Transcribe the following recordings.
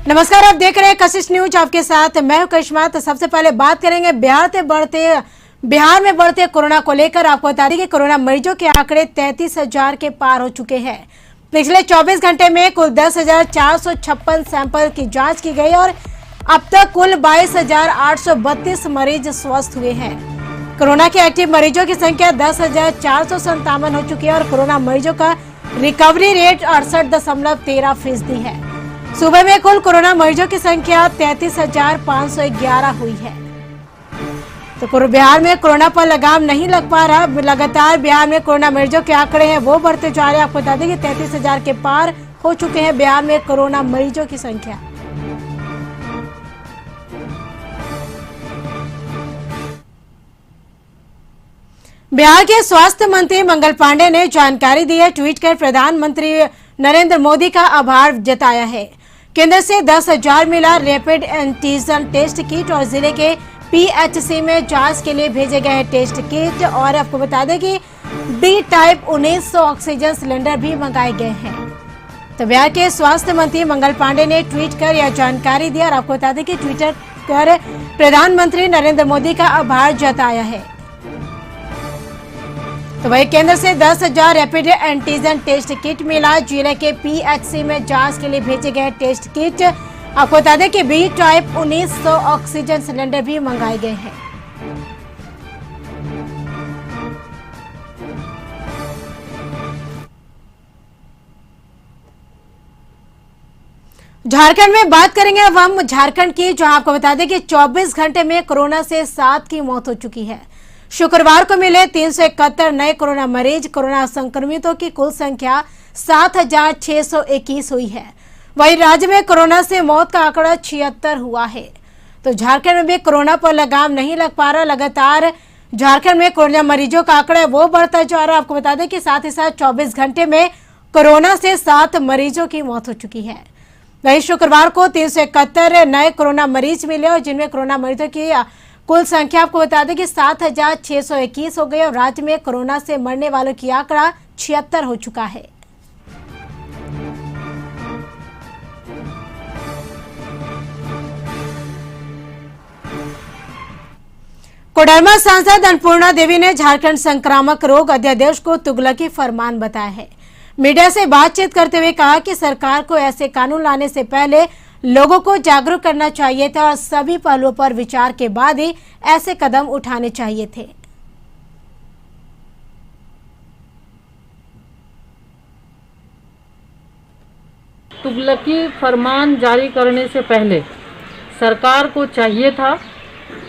नमस्कार, आप देख रहे हैं कशिश न्यूज। आपके साथ मैं हूं करिश्मा। तो सबसे पहले बात करेंगे बिहार में बढ़ते कोरोना को लेकर। आपको बता दें कि कोरोना मरीजों के आंकड़े 33,000 के पार हो चुके हैं। पिछले 24 घंटे में कुल 10,456 सैंपल की जांच की गई और अब तक कुल 22,832 मरीज स्वस्थ हुए हैं। कोरोना के एक्टिव मरीजों की संख्या 10,457 हो चुकी है और कोरोना मरीजों का रिकवरी रेट 68.13% है। सुबह में कुल कोरोना मरीजों की संख्या 33,511 हुई है। तो बिहार में कोरोना पर लगाम नहीं लग पा रहा। लगातार बिहार में कोरोना मरीजों के आंकड़े हैं वो बढ़ते जा रहे हैं। आपको बता दें कि 33,000 के पार हो चुके हैं बिहार में कोरोना मरीजों की संख्या। बिहार के स्वास्थ्य मंत्री मंगल पांडे ने जानकारी दी है। ट्वीट कर प्रधानमंत्री नरेंद्र मोदी का आभार जताया है। केंद्र से 10,000 मिला रैपिड एंटीजन टेस्ट किट और जिले के पीएचसी में जांच के लिए भेजे गए टेस्ट किट। और आपको बता दें कि बी टाइप 1900 ऑक्सीजन सिलेंडर भी मंगाए गए हैं। तो बिहार के स्वास्थ्य मंत्री मंगल पांडे ने ट्वीट कर यह जानकारी दी और आपको बता दें कि ट्विटर कर प्रधानमंत्री नरेंद्र मोदी का आभार जताया है। तो वही केंद्र से 10,000 रैपिड एंटीजन टेस्ट किट मिला। जिले के पीएचसी में जांच के लिए भेजे गए टेस्ट किट। आपको बता दें कि बी टाइप 1900 ऑक्सीजन सिलेंडर भी मंगाए गए हैं। झारखंड में बात करेंगे अब हम झारखंड की, जहां आपको बता दें कि 24 घंटे में कोरोना से 7 की मौत हो चुकी है। शुक्रवार को मिले 371 नए कोरोना मरीज। कोरोना संक्रमितों की कुल संख्या 7,621 हुई है। वहीं राज्य में कोरोना से मौत का आंकड़ा 76 हुआ है। तो झारखंड में भी कोरोना पर लगाम नहीं लग पा रहा। लगातार झारखंड में कोरोना मरीजों का आंकड़ा वो बढ़ता जा रहा है। आपको बता दें कि साथ ही साथ 24 घंटे में कोरोना से 7 मरीजों की मौत हो चुकी है। वहीं शुक्रवार को 371 नए कोरोना मरीज मिले और जिनमें कोरोना मरीजों की कुल संख्या आपको बता दें कि 7,621 हो गई और राज्य में कोरोना से मरने वालों की आंकड़ा 76 हो चुका है। कोडरमा सांसद अन्नपूर्णा देवी ने झारखंड संक्रामक रोग अध्यादेश को तुगलकी फरमान बताया है। मीडिया से बातचीत करते हुए कहा कि सरकार को ऐसे कानून लाने से पहले लोगों को जागरूक करना चाहिए था और सभी पहलुओं पर विचार के बाद ही ऐसे कदम उठाने चाहिए थे। तुगलकी फरमान जारी करने से पहले सरकार को चाहिए था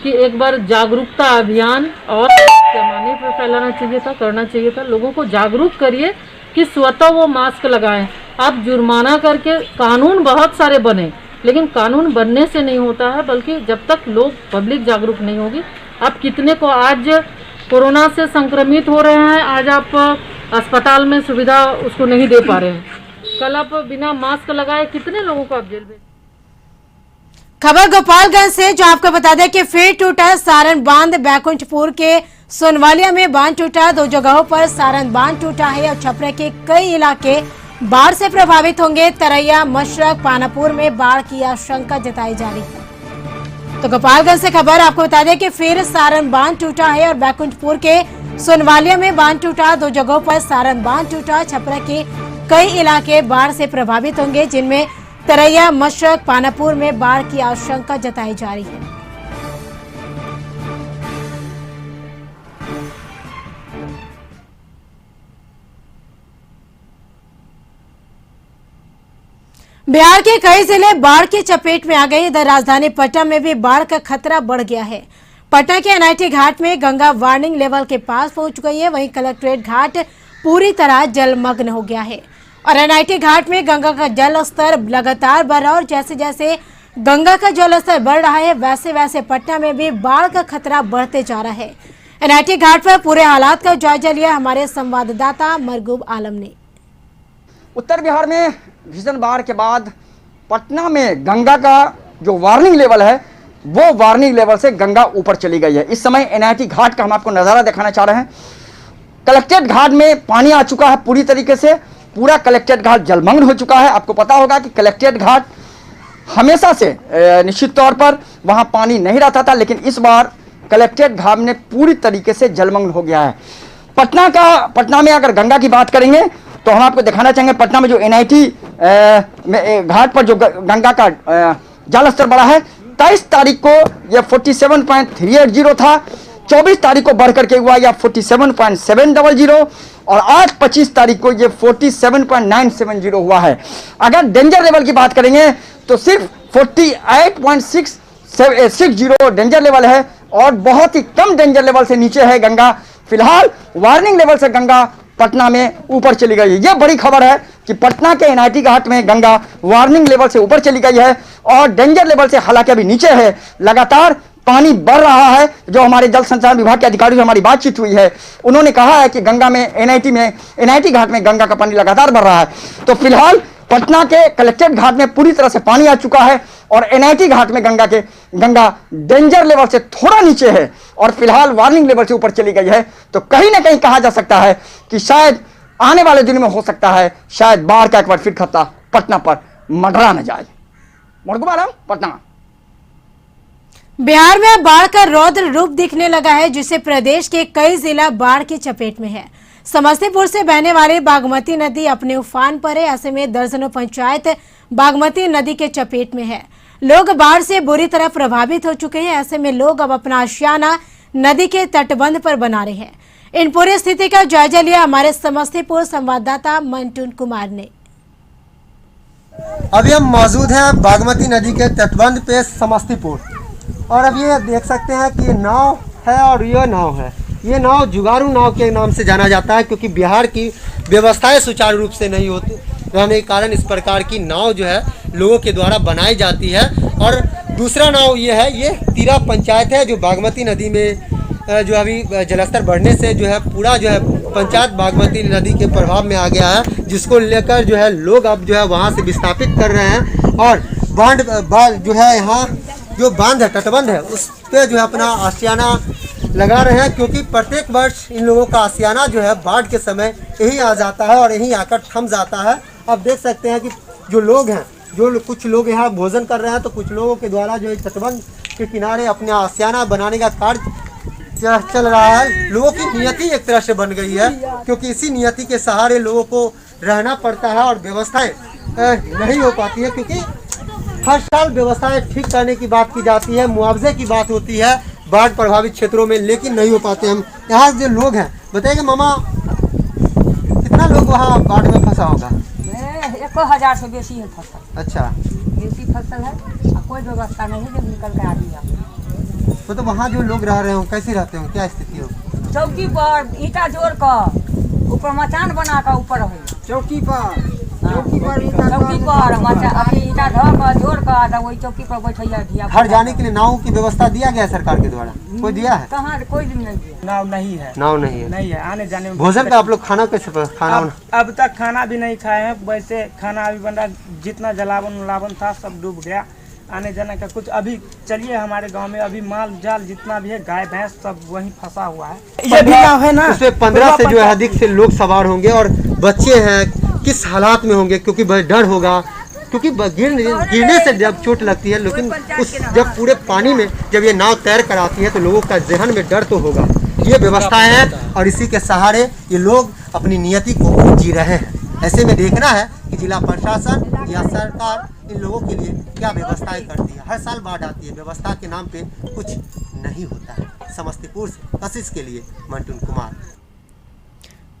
कि एक बार जागरूकता अभियान और पैमाने पर फैलाना चाहिए था, करना चाहिए था। लोगों को जागरूक करिए कि स्वतः वो मास्क लगाएं। आप जुर्माना करके कानून बहुत सारे बने, लेकिन कानून बनने से नहीं होता है, बल्कि जब तक लोग पब्लिक जागरूक नहीं होगी। आप कितने को आज कोरोना से संक्रमित हो रहे हैं, आज आप अस्पताल में सुविधा उसको नहीं दे पा रहे हैं। कल आप बिना मास्क लगाए कितने लोगों को आप जेल भेज। खबर गोपालगंज से, जो आपको बता दें कि फिर टूटा सारण बांध। बैकुंठपुर के सोनवालिया में बांध टूटा। 2 जगहों पर सारण बांध टूटा है और छपरा के कई इलाके बाढ़ से प्रभावित होंगे। तरैया, मशरक, पानापुर में बाढ़ की आशंका जताई जा रही है। तो गोपालगंज से खबर आपको बता दें कि फिर सारण बांध टूटा है और बैकुंठपुर के सोनवालिया में बांध टूटा। 2 जगहों पर सारण बांध टूटा। छपरा के कई इलाके बाढ़ से प्रभावित होंगे, जिनमें तरैया, मशरक, पानापुर में बाढ़ की आशंका जताई जा रही है। बिहार के कई जिले बाढ़ की चपेट में आ गए। इधर राजधानी पटना में भी बाढ़ का खतरा बढ़ गया है। पटना के एनआईटी घाट में गंगा वार्निंग लेवल के पास पहुंच गई है। वहीं कलेक्ट्रेट घाट पूरी तरह जलमग्न हो गया है और एनआईटी घाट में गंगा का जल स्तर लगातार बढ़ रहा है और जैसे जैसे गंगा का जल स्तर बढ़ रहा है वैसे वैसे पटना में भी बाढ़ का खतरा बढ़ते जा रहा है। एनआईटी घाट पर पूरे हालात का जायजा लिया हमारे संवाददाता मरगूब आलम ने। उत्तर बिहार में भीषण बाढ़ के बाद पटना में गंगा का जो वार्निंग लेवल है वो वार्निंग लेवल से गंगा ऊपर चली गई है। इस समय एनआईटी घाट का हम आपको नज़ारा दिखाना चाह रहे हैं। कलेक्ट्रेट घाट में पानी आ चुका है पूरी तरीके से। पूरा कलेक्ट्रेट घाट जलमग्न हो चुका है। आपको पता होगा कि कलेक्ट्रेट घाट हमेशा से निश्चित तौर पर वहां पानी नहीं रहता था, लेकिन इस बार कलेक्ट्रेट घाट में पूरी तरीके से जलमग्न हो गया है। पटना में अगर गंगा की बात करेंगे तो हम आपको दिखाना चाहेंगे पटना में जो NIT घाट पर जो गंगा का जल स्तर बढ़ा है। 23 तारीख को यह 47.380 था, 24 तारीख को बढ़कर के हुआ यह 47.700 और आज 25 तारीख को यह 47.970 हुआ है। अगर डेंजर लेवल की बात करेंगे तो सिर्फ 48.660 डेंजर लेवल है और बहुत ही कम डेंजर लेवल से नीचे है गंगा। फिलहाल वार्निंग लेवल से गंगा पटना में ऊपर चली गई है। यह बड़ी खबर है कि पटना के NIT घाट में गंगा वार्निंग लेवल से ऊपर चली गई है और डेंजर लेवल से हालांकि अभी नीचे है। लगातार पानी बढ़ रहा है। जो हमारे जल संसाधन विभाग के अधिकारियों से हमारी बातचीत हुई है, उन्होंने कहा है कि गंगा में NIT घाट में गंगा का पानी लगातार बढ़ रहा है। तो फिलहाल पटना के कलेक्ट्रेट घाट में पूरी तरह से पानी आ चुका है और NIT घाट में गंगा डेंजर लेवल से थोड़ा नीचे है और फिलहाल वार्निंग लेवल से ऊपर चली गई है। तो कहीं ना कहीं कहा जा सकता है कि शायद आने वाले दिनों में हो सकता है शायद बाढ़ का एक बार फिर खतरा पटना पर मंडरा न जाए। पटना बिहार में बाढ़ का रौद्र रूप दिखने लगा है, जिससे प्रदेश के कई जिला बाढ़ की चपेट में है। समस्तीपुर से बहने वाली बागमती नदी अपने उफान पर है। ऐसे में दर्जनों पंचायत बागमती नदी के चपेट में है। लोग बाढ़ से बुरी तरह प्रभावित हो चुके हैं। ऐसे में लोग अब अपना आशियाना नदी के तटबंध पर बना रहे हैं। इन पूरी स्थिति का जायजा लिया हमारे समस्तीपुर संवाददाता मंटून कुमार ने। अभी हम मौजूद हैं बागमती नदी के तटबंध पे समस्तीपुर और अब ये देख सकते हैं कि ये नाव है और ये नाव है। ये नाव जुगारू नाव के नाम से जाना जाता है क्योंकि बिहार की व्यवस्थाएं सुचारू रूप से नहीं होती रहने के कारण इस प्रकार की नाव जो है लोगों के द्वारा बनाई जाती है। और दूसरा नाव ये है, ये तिरा पंचायत है जो बागमती नदी में जो अभी जलस्तर बढ़ने से जो है पूरा जो है पंचायत बागमती नदी के प्रभाव में आ गया है, जिसको लेकर जो है लोग अब जो है वहाँ से विस्थापित कर रहे हैं और बांध जो है यहाँ जो बांध है तटबंध है उस पे जो है अपना आशियाना लगा रहे हैं क्योंकि प्रत्येक वर्ष इन लोगों का आशियाना जो है बाढ़ के समय यही आ जाता है और यहीं आकर थम जाता है। अब देख सकते हैं कि जो लोग हैं कुछ लोग यहाँ भोजन कर रहे हैं तो कुछ लोगों के द्वारा जो तटबंध के किनारे अपने आशियाना बनाने का कार्य चल रहा है। लोगों की नियति एक तरह से बन गई है क्योंकि इसी नियति के सहारे लोगों को रहना पड़ता है और व्यवस्थाएं नहीं हो पाती है क्योंकि हर साल व्यवस्थाएं ठीक करने की बात की जाती है, मुआवजे की बात होती है बाढ़ प्रभावित क्षेत्रों में, लेकिन नहीं हो पाते। हम यहाँ जो लोग हैं बताइए मामा कितना लोग वहाँ बाढ़ में फंसा होगा? 1000 से बेसी है फसल। अच्छा, बेसी फसल है, कोई व्यवस्था नहीं है जब निकल के आ गया। तो वहाँ जो लोग रह रहे हो कैसे रहते हो, क्या स्थिति हो? चौकी पर ईटा जोड़ कर ऊपर मचान बना कर ऊपर रहे। चौकी पर ईटा धर कर जोड़ कर वही चौकी पर बैठे। घर जाने के लिए नाव की व्यवस्था दिया गया है सरकार के द्वारा? कोई दिया है? कहाँ, कोई दिन नहीं दिया। नाव नहीं है। नाव नहीं है, नहीं है। आने जाने में भोजन का आप लोग खाना कैसे खाना? अब तक खाना भी नहीं खाए हैं। वैसे खाना अभी बन रहा, जितना जलावन था सब डूब गया। आने जाने का कुछ अभी चलिए हमारे गांव में अभी माल जाल जितना भी है गाय भैंस सब वहीं फंसा हुआ है। ये भी नाव है ना, उसमें 15 से जो है अधिक से लोग सवार होंगे और बच्चे हैं किस हालात में होंगे क्योंकि डर होगा क्योंकि गिरने से जब चोट लगती है, लेकिन उस जब पूरे पानी में जब ये नाव तैर कर आती है तो लोगों का जहन में डर तो होगा। ये व्यवस्थाएं हैं और इसी के सहारे ये लोग अपनी नियति को जी रहे हैं। ऐसे में देखना है कि जिला प्रशासन या सरकार इन लोगों के लिए क्या व्यवस्थाएं करती है। हर साल बाढ़ आती है, व्यवस्था के नाम पे कुछ नहीं होता है। समस्तीपुर से कशिश के लिए मंटून कुमार।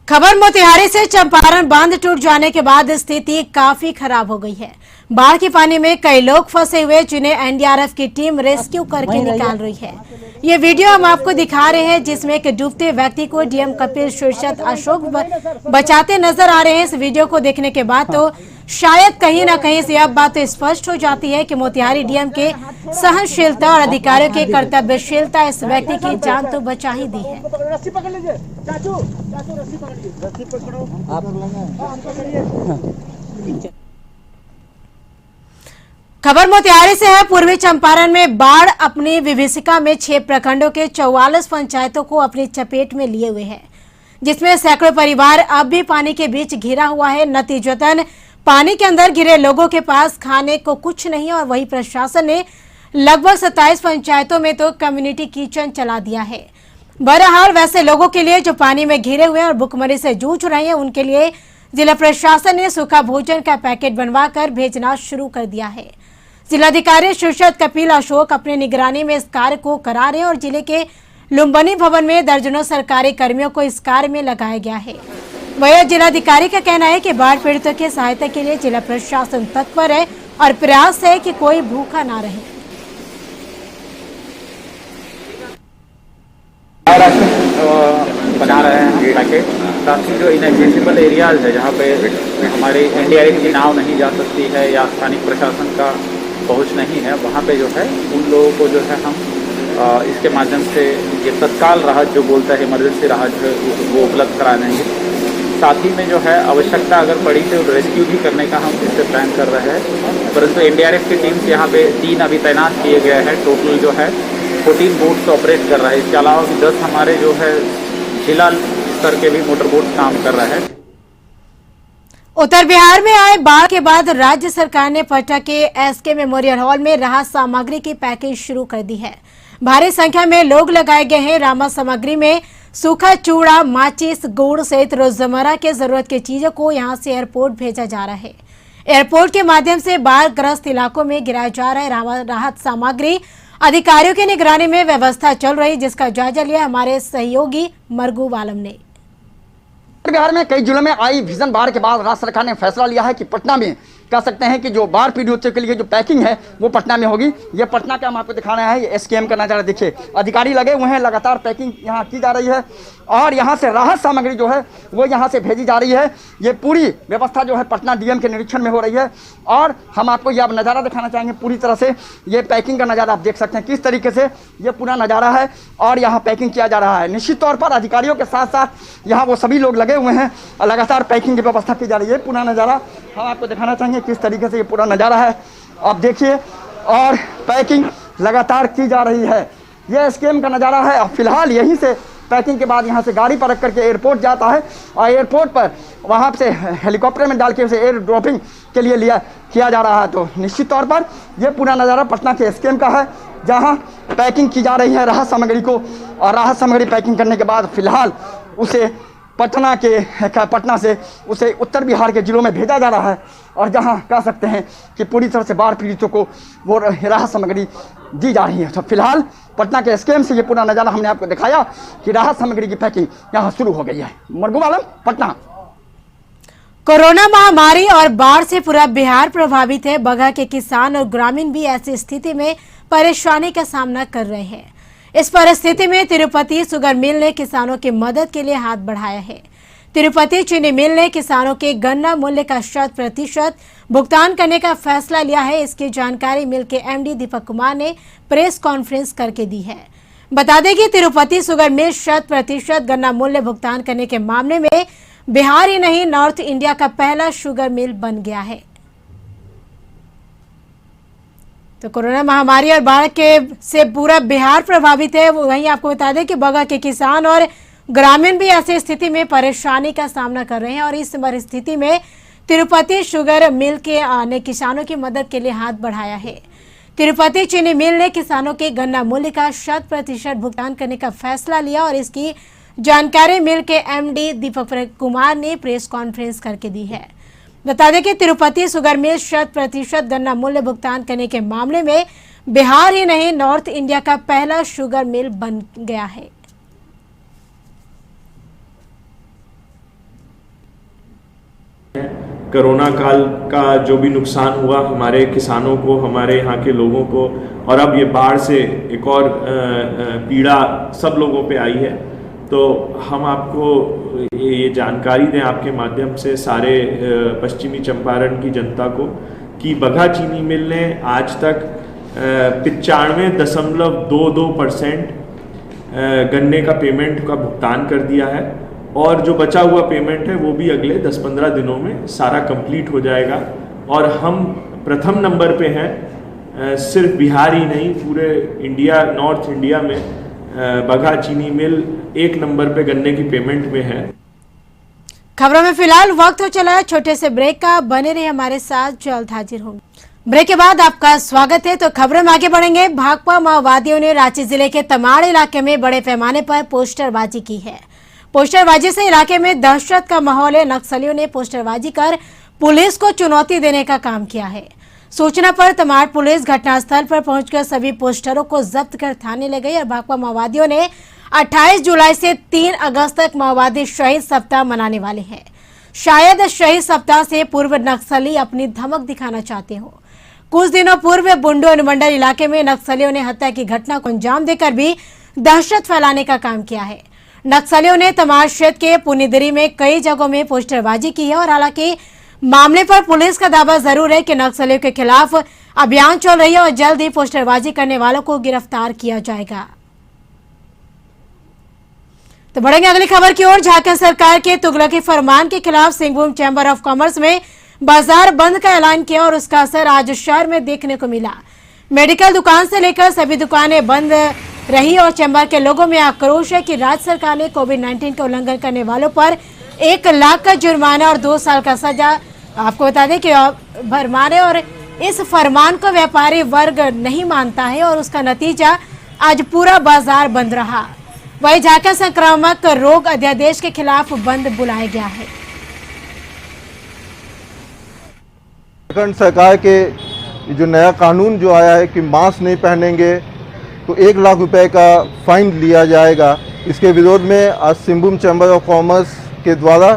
खबर मोतिहारी से। चंपारण बांध टूट जाने के बाद स्थिति काफी खराब हो गई है। बाढ़ के पानी में कई लोग फंसे हुए जिन्हें एनडीआरएफ की टीम रेस्क्यू करके निकाल रही है। ये वीडियो हम आपको दिखा रहे हैं जिसमें एक डूबते व्यक्ति को डीएम कपिल शीर्षत अशोक बचाते नजर आ रहे हैं। इस वीडियो को देखने के बाद तो शायद कहीं ना कहीं से अब बात तो स्पष्ट हो जाती है कि मोतिहारी डीएम के सहनशीलता और अधिकारियों की कर्तव्यशीलता इस व्यक्ति की जान तो बचा ही दी है। खबर मोतिहारी से है। पूर्वी चंपारण में बाढ़ अपनी विभीषिका में 6 प्रखंडों के 44 पंचायतों को अपनी चपेट में लिए हुए है, जिसमें सैकड़ों परिवार अब भी पानी के बीच घिरा हुआ है। नतीजतन पानी के अंदर घिरे लोगों के पास खाने को कुछ नहीं और वही प्रशासन ने लगभग 27 पंचायतों में तो कम्युनिटी किचन चला दिया है। बहरहाल वैसे लोगों के लिए जो पानी में घिरे हुए हैं और भुखमरी से जूझ रहे हैं, उनके लिए जिला प्रशासन ने सूखा भोजन का पैकेट बनवाकर भेजना शुरू कर दिया है। जिलाधिकारी शीर्षद कपिल अशोक अपने निगरानी में इस कार्य को करा रहे हैं और जिले के लुम्बनी भवन में दर्जनों सरकारी कर्मियों को इस कार्य में लगाया गया है। वहीं जिलाधिकारी का कहना है कि बाढ़ पीड़ितों की सहायता के लिए जिला प्रशासन तत्पर है और प्रयास है कि कोई भूखा ना रहे। बना रहे हैं हम पैकेट, ताकि जो इनएक्सेसिबल एरियाज है जहाँ पे हमारी एनडीआरएफ की नाव नहीं जा सकती है या स्थानीय प्रशासन का पहुँच नहीं है, वहाँ पे जो है उन लोगों को जो है हम इसके माध्यम से ये तत्काल राहत जो बोलता है इमरजेंसी राहत जो है वो उपलब्ध करा देंगे। साथ ही में जो है आवश्यकता अगर पड़ी तो रेस्क्यू भी करने का हम इससे प्लान कर रहे हैं, परंतु एनडीआरएफ की टीम यहाँ पे 3 अभी तैनात किए गए हैं। टोटल जो है 14 बोट्स ऑपरेट कर रहा है। इसके अलावा भी 10 हमारे जो है जिला स्तर के भी मोटर बोट काम कर रहे हैं। उत्तर बिहार में आए बाढ़ के बाद राज्य सरकार ने पटना के एसके मेमोरियल हॉल में राहत सामग्री की पैकिंग शुरू कर दी है। भारी संख्या में लोग लगाए गए हैं। राहत सामग्री में सूखा चूड़ा, माचिस, गुड़ सहित रोजमर्रा के जरूरत की चीजों को यहां से एयरपोर्ट भेजा जा रहा है। एयरपोर्ट के माध्यम से बाढ़ ग्रस्त इलाकों में गिराया जा रहा है राहत सामग्री। अधिकारियों की निगरानी में व्यवस्था चल रही, जिसका जायजा लिया हमारे सहयोगी मरगू आलम ने। बिहार में कई जिलों में आई भीषण बाढ़ के बाद राज्य सरकार ने फैसला लिया है कि पटना में कह सकते हैं कि जो बाढ़ पीड़ितों के लिए जो पैकिंग है वो पटना में होगी। ये पटना का हम आपको दिखाना है, ये एसकेएम का नज़ारा देखिए। अधिकारी लगे हुए हैं, लगातार पैकिंग यहाँ की जा रही है और यहाँ से राहत सामग्री जो है वो यहाँ से भेजी जा रही है। ये पूरी व्यवस्था जो है पटना डीएम के निरीक्षण में हो रही है और हम आपको ये अब नज़ारा दिखाना चाहेंगे पूरी तरह से। ये पैकिंग का नज़ारा आप देख सकते हैं किस तरीके से ये पूरा नज़ारा है और यहाँ पैकिंग किया जा रहा है। निश्चित तौर पर अधिकारियों के साथ साथ यहाँ वो सभी लोग लगे हुए हैं और लगातार पैकिंग की व्यवस्था की जा रही है। पूरा नज़ारा हम आपको दिखाना चाहेंगे किस तरीके से ये पूरा नज़ारा है, आप देखिए। और पैकिंग लगातार की जा रही है। ये एसकेएम का नज़ारा है। अब फिलहाल यहीं से पैकिंग के बाद यहाँ से गाड़ी पर रख करके एयरपोर्ट जाता है और एयरपोर्ट पर वहाँ से हेलीकॉप्टर में डाल के उसे एयर ड्रॉपिंग के लिए किया जा रहा है। तो निश्चित तौर पर यह पूरा नज़ारा पटना के एसकेएम का है, जहाँ पैकिंग की जा रही है राहत सामग्री को। और राहत सामग्री पैकिंग करने के बाद फिलहाल उसे पटना से उसे उत्तर बिहार के जिलों में भेजा जा रहा है और जहां कह सकते हैं कि पूरी तरह से बाढ़ पीड़ितों को वो राहत सामग्री दी जा रही है। तो फिलहाल पटना के एसकेएम से ये पूरा नज़ारा हमने आपको दिखाया कि राहत सामग्री की पैकिंग यहां शुरू हो गई है। मरगू आलम, पटना। कोरोना महामारी और बाढ़ से पूरा बिहार प्रभावित है। बगहा के किसान और ग्रामीण भी ऐसी स्थिति में परेशानी का सामना कर रहे हैं। इस परिस्थिति में तिरुपति शुगर मिल ने किसानों की मदद के लिए हाथ बढ़ाया है। तिरुपति चीनी मिल ने किसानों के गन्ना मूल्य का 100% भुगतान करने का फैसला लिया है। इसकी जानकारी मिल के एमडी दीपक कुमार ने प्रेस कॉन्फ्रेंस करके दी है। बता दें कि तिरुपति शुगर मिल 100% गन्ना मूल्य भुगतान करने के मामले में बिहार ही नहीं नॉर्थ इंडिया का पहला शुगर मिल बन गया है। तो कोरोना महामारी और बाढ़ के से पूरा बिहार प्रभावित है। वहीं आपको बता दें कि बगहा के किसान और ग्रामीण भी ऐसी स्थिति में परेशानी का सामना कर रहे हैं और इस परिस्थिति में तिरुपति शुगर मिल के ने किसानों की मदद के लिए हाथ बढ़ाया है। तिरुपति चीनी मिल ने किसानों के गन्ना मूल्य का 100% भुगतान करने का फैसला लिया और इसकी जानकारी मिल के एमडी दीपक कुमार ने प्रेस कॉन्फ्रेंस करके दी है। बता दें कि तिरुपति शुगर मिल 100% गन्ना मूल्य भुगतान करने के मामले में बिहार ही नहीं नॉर्थ इंडिया का पहला शुगर मिल बन गया है। कोरोना काल का जो भी नुकसान हुआ हमारे किसानों को, हमारे यहाँ के लोगों को, और अब ये बाढ़ से एक और पीड़ा सब लोगों पे आई है, तो हम आपको ये जानकारी दें आपके माध्यम से सारे पश्चिमी चंपारण की जनता को कि बगहा चीनी मिल ने आज तक 95.22% गन्ने का पेमेंट का भुगतान कर दिया है और जो बचा हुआ पेमेंट है वो भी अगले 10-15 दिनों में सारा कंप्लीट हो जाएगा। और हम प्रथम नंबर पे हैं, सिर्फ बिहार ही नहीं पूरे इंडिया, नॉर्थ इंडिया में बगहा चीनी मिल 1 नंबर पे गन्ने की पेमेंट में है। खबरों में फिलहाल वक्त हो चला है छोटे से ब्रेक का। बने रहिए हमारे साथ, जल्द हाजिर होंगे। ब्रेक के बाद आपका स्वागत है। तो खबरों में आगे बढ़ेंगे। भाकपा माओवादियों ने रांची जिले के तमाड़ इलाके में बड़े पैमाने पर पोस्टरबाजी की है। पोस्टरबाजी से इलाके में दहशत का माहौल है। नक्सलियों ने पोस्टरबाजी कर पुलिस को चुनौती देने का काम किया है। सूचना पर तमाड़ पुलिस घटनास्थल पर पहुंचकर सभी पोस्टरों को जब्त कर थाने ले गई और भाकपा माओवादियों ने 28 जुलाई से 3 अगस्त तक माओवादी शहीद सप्ताह मनाने वाले हैं। शायद शहीद सप्ताह से पूर्व नक्सली अपनी धमक दिखाना चाहते हो। कुछ दिनों पूर्व बुंडू अनुमंडल इलाके में नक्सलियों ने हत्या की घटना को अंजाम देकर भी दहशत फैलाने का काम किया है। नक्सलियों ने तमाड़ क्षेत्र के पुनिदरी में कई जगहों में पोस्टरबाजी की है और हालांकि मामले पर पुलिस का दावा जरूर है कि नक्सलियों के खिलाफ अभियान चल रही है और जल्द ही पोस्टरबाजी करने वालों को गिरफ्तार किया जाएगा। तो बढ़ेंगे अगली खबर की ओर। झारखंड सरकार के तुगलकी फरमान के खिलाफ सिंहभूम चैंबर ऑफ कॉमर्स में बाजार बंद का ऐलान किया और उसका असर आज शहर में देखने को मिला। मेडिकल दुकान से लेकर सभी दुकानें बंद रही और चैंबर के लोगों में आक्रोश है कि राज्य सरकार ने कोविड-19 का उल्लंघन करने वालों पर 1 लाख का जुर्माना और 2 साल का सजा आपको बता दें कि भरमाने और इस फरमान को व्यापारी वर्ग नहीं मानता है और उसका नतीजा आज पूरा बाजार बंद रहा। वहीं झारखंड संक्रामक रोग अध्यादेश के खिलाफ बंद बुलाया गया है। झारखंड सरकार के जो नया कानून जो आया है कि मास्क नहीं पहनेंगे तो 1 लाख रुपए का फाइन लिया जाएगा, इसके विरोध में आज सिंहभूम चैंबर ऑफ कॉमर्स के द्वारा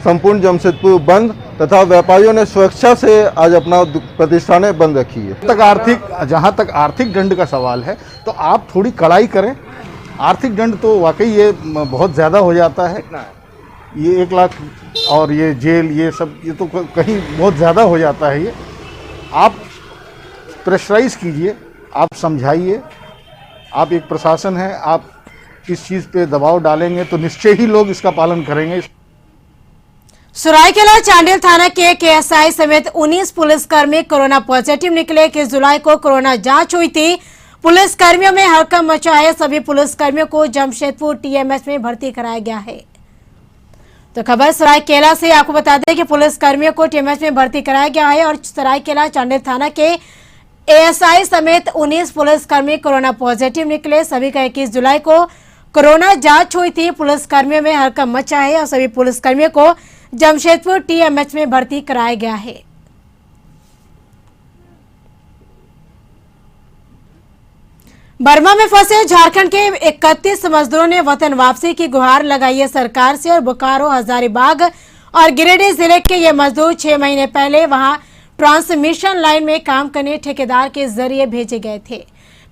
संपूर्ण जमशेदपुर बंद तथा व्यापारियों ने स्वेच्छा से आज अपना प्रतिष्ठानें बंद रखी है। जहाँ तक आर्थिक दंड का सवाल है तो आप थोड़ी कड़ाई करें। आर्थिक दंड तो वाकई ये बहुत ज़्यादा हो जाता है, ये 1 लाख और ये जेल ये सब ये तो कहीं बहुत ज़्यादा हो जाता है। ये आप प्रेशराइज कीजिए, आप समझाइए। आप एक प्रशासन है, आप इस चीज़ पे दबाव डालेंगे तो निश्चय ही लोग इसका पालन करेंगे। सरायकेला चांडिल थाना के केएसआई समेत 19 पुलिसकर्मी कोरोना पॉजिटिव निकले। 21 जुलाई को कोरोना जांच हुई थी। पुलिसकर्मियों में हड़कंप मचा है। सभी पुलिसकर्मियों को जमशेदपुर टीएमएच में भर्ती कराया गया है। तो खबर सरायकेला से आपको बता दें कि पुलिसकर्मियों को टीएमएच में भर्ती कराया गया है और सरायकेला चांडिल थाना के एएसआई समेत 19 पुलिसकर्मी कोरोना पॉजिटिव निकले। सभी का 21 जुलाई को कोरोना जांच हुई थी। पुलिसकर्मियों में हड़कंप मचा है और सभी पुलिसकर्मियों को जमशेदपुर टीएमएच में भर्ती कराया गया है। बर्मा में फंसे झारखंड के 31 मजदूरों ने वतन वापसी की गुहार लगाई है सरकार से और बोकारो, हजारीबाग और गिरिडीह जिले के ये मजदूर 6 महीने पहले वहां ट्रांसमिशन लाइन में काम करने ठेकेदार के जरिए भेजे गए थे।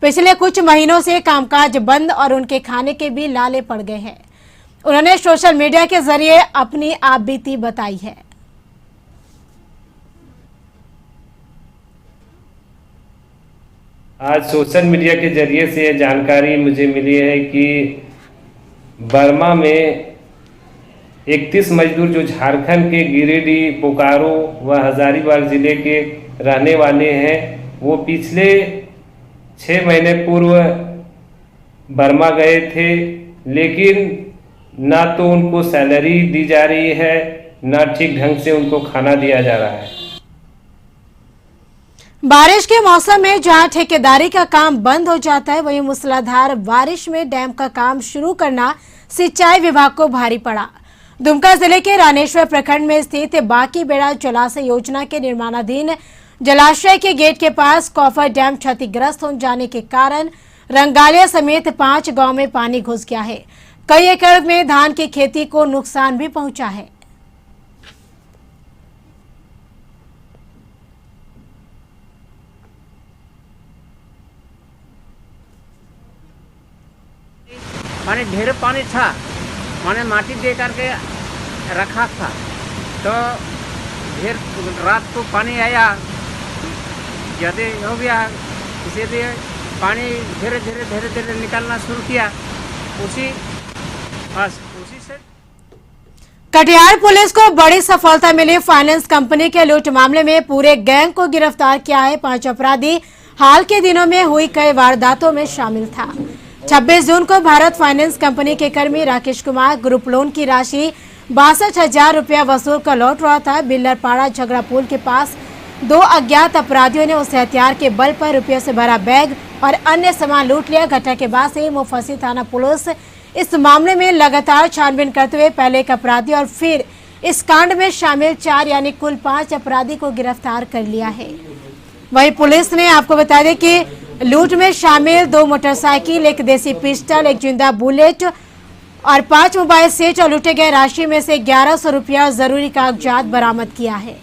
पिछले कुछ महीनों से कामकाज बंद और उनके खाने के भी लाले पड़ गए हैं। उन्होंने सोशल मीडिया के जरिए अपनी आपबीती बताई है। आज सोशल मीडिया के जरिए से ये जानकारी मुझे मिली है कि बर्मा में 31 मजदूर जो झारखंड के गिरिडीह, बोकारो व हजारीबाग जिले के रहने वाले हैं, वो पिछले 6 महीने पूर्व बर्मा गए थे, लेकिन ना तो उनको सैलरी दी जा रही है, ना ठीक ढंग से उनको खाना दिया जा रहा है। बारिश के मौसम में जहां ठेकेदारी का काम बंद हो जाता है, वहीं मूसलाधार बारिश में डैम का काम शुरू करना सिंचाई विभाग को भारी पड़ा। दुमका जिले के रानेश्वर प्रखंड में स्थित बाकी बेड़ा जलाशय योजना के निर्माणाधीन जलाशय के गेट के पास कॉफर डैम क्षतिग्रस्त हो जाने के कारण रंगालिया समेत 5 गांव में पानी घुस गया है। कई एकड़ में धान की खेती को नुकसान भी पहुंचा है। माने ढेर पानी था, माने माटी दे करके रखा था, तो ढेर रात को पानी आया, ज़्यादा हो गया, इसीलिए पानी धीरे धीरे निकलना शुरू किया। उसी से कटिहार पुलिस को बड़ी सफलता मिली। फाइनेंस कंपनी के लूट मामले में पूरे गैंग को गिरफ्तार किया है। 5 अपराधी हाल के दिनों में हुई कई वारदातों में शामिल था। 26 जून को भारत फाइनेंस कंपनी के कर्मी राकेश कुमार ग्रुप लोन की राशि 62,000 रुपया वसूल कर लौट रहा था। बिल्लरपाड़ा झगड़ा पुल के पास 2 अज्ञात अपराधियों ने उसे हथियार के बल पर रुपयों से भरा बैग और अन्य सामान लूट लिया। घटना के बाद से मुफस्सिल थाना पुलिस इस मामले में लगातार छानबीन करते हुए पहले एक अपराधी और फिर इस कांड में शामिल 4 यानी कुल 5 अपराधी को गिरफ्तार कर लिया है। वहीं पुलिस ने आपको बता दें कि लूट में शामिल 2 मोटरसाइकिल, 1 देसी पिस्टल, 1 जिंदा बुलेट और 5 मोबाइल सेट और लूटे गए राशि में से 1100 रुपया और जरूरी कागजात बरामद किया है।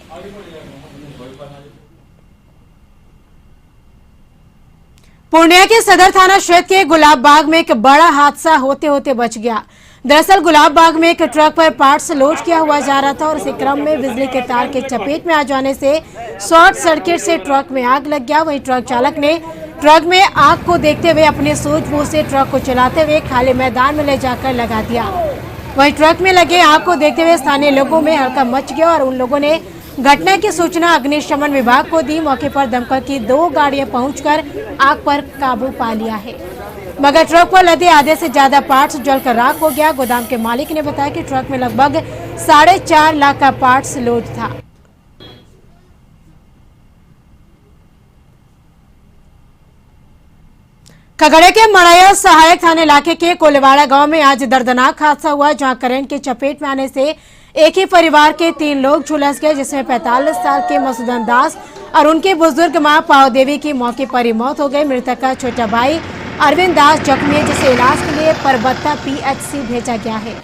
पूर्णिया के सदर थाना क्षेत्र के गुलाब बाग में एक बड़ा हादसा होते होते बच गया। दरअसल गुलाब बाग में एक ट्रक पर पार्ट्स लोड किया हुआ जा रहा था और इसी क्रम में बिजली के तार के चपेट में आ जाने से शॉर्ट सर्किट से ट्रक में आग लग गया। वहीं ट्रक चालक ने ट्रक में आग को देखते हुए अपने सूझबूझ से ट्रक को चलाते हुए खाली मैदान में ले जाकर लगा दिया। वहीं ट्रक में लगे आग को देखते हुए स्थानीय लोगों में हड़कंप मच गया और उन लोगों ने घटना की सूचना अग्निशमन विभाग को दी। मौके पर दमकल की 2 गाड़ियां पहुंचकर आग पर काबू पा लिया है, मगर ट्रक पर लदे आधे से ज्यादा पार्ट्स जलकर राख हो गया। गोदाम के मालिक ने बताया कि ट्रक में लगभग 4.5 लाख का पार्ट्स लोड था। खगड़िया के मड़ैया सहायक थाना इलाके के कोलेवाड़ा गांव में आज दर्दनाक हादसा हुआ, जहां करंट की चपेट में आने से एक ही परिवार के 3 लोग झुलस गए, जिसमें 45 साल के मसूदन दास और उनकी बुजुर्ग मां पाव देवी की मौके पर ही मौत हो गई। मृतक का छोटा भाई अरविंद दास जख्मी है, जिसे इलाज के लिए परबत्ता PHC भेजा गया है।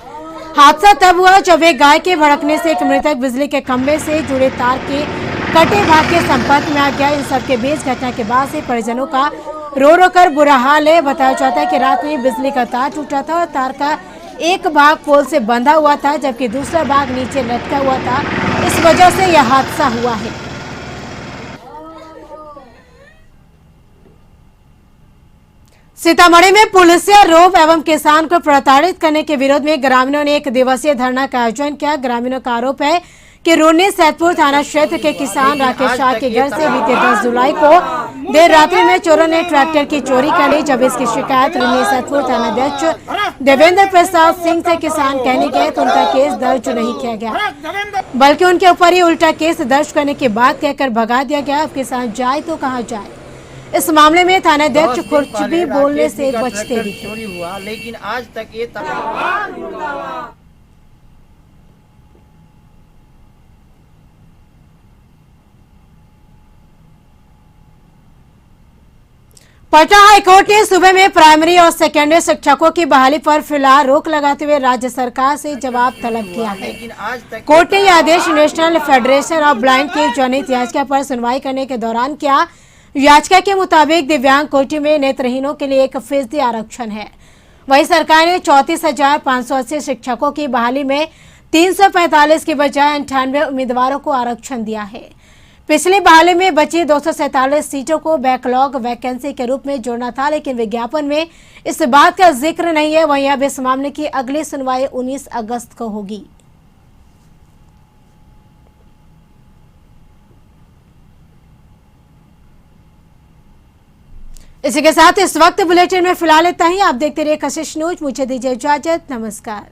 हादसा तब हुआ जब एक गाय के भड़कने से एक मृतक बिजली के खंभे से जुड़े तार के कटे भाग के संपर्क में आ गया। इन सबके बीच घटना के बाद से परिजनों का रो कर बुरा हाल है। बताया जाता है कि रात में बिजली का तार टूटा था और तार का एक भाग पोल से बंधा हुआ था, जबकि दूसरा भाग नीचे लटका हुआ था। इस वजह से यह हादसा हुआ है। सीतामढ़ी में पुलिसिया रोब एवं किसान को प्रताड़ित करने के विरोध में ग्रामीणों ने 1 दिवसीय धरना का आयोजन किया। ग्रामीणों का आरोप है कि रोनी सैदपुर थाना क्षेत्र के किसान राकेश शाह के घर से बीते 10 जुलाई को देर रात्रि में चोरों ने ट्रैक्टर की चोरी कर ली। जब इसकी शिकायत रोनी सैदपुर थानाध्यक्ष देवेंद्र प्रसाद सिंह से किसान कहने गए तो उनका केस दर्ज नहीं किया गया, बल्कि उनके ऊपर ही उल्टा केस दर्ज करने की बात कहकर भगा दिया गया। अब किसान जाए तो कहाँ जाए। इस मामले में थानाध्यक्ष कुछ भी बोलने से बचते दिखे। चोरी हुआ, लेकिन आज तक ये पटना हाईकोर्ट ने सुबह में प्राइमरी और सेकेंडरी शिक्षकों की बहाली पर फिलहाल रोक लगाते हुए राज्य सरकार से जवाब तलब किया है। कोर्ट ने यह आदेश नेशनल फेडरेशन ऑफ ब्लाइंड की जनहित याचिका पर सुनवाई करने के दौरान किया। याचिका के मुताबिक दिव्यांग कोटि में नेत्रहीनों के लिए 1% आरक्षण है। वहीं सरकार ने 34,580 शिक्षकों की बहाली में 345 की बजाय 98 उम्मीदवारों को आरक्षण दिया है। पिछली बहाली में बची 247 सीटों को बैकलॉग वैकेंसी के रूप में जोड़ना था, लेकिन विज्ञापन में इस बात का जिक्र नहीं है। वहीं अब इस मामले की अगली सुनवाई 19 अगस्त को होगी। इसी के साथ इस वक्त बुलेटिन में फिलहाल इतना ही। आप देखते रहिए कशिश न्यूज। मुझे दीजिए इजाजत। नमस्कार।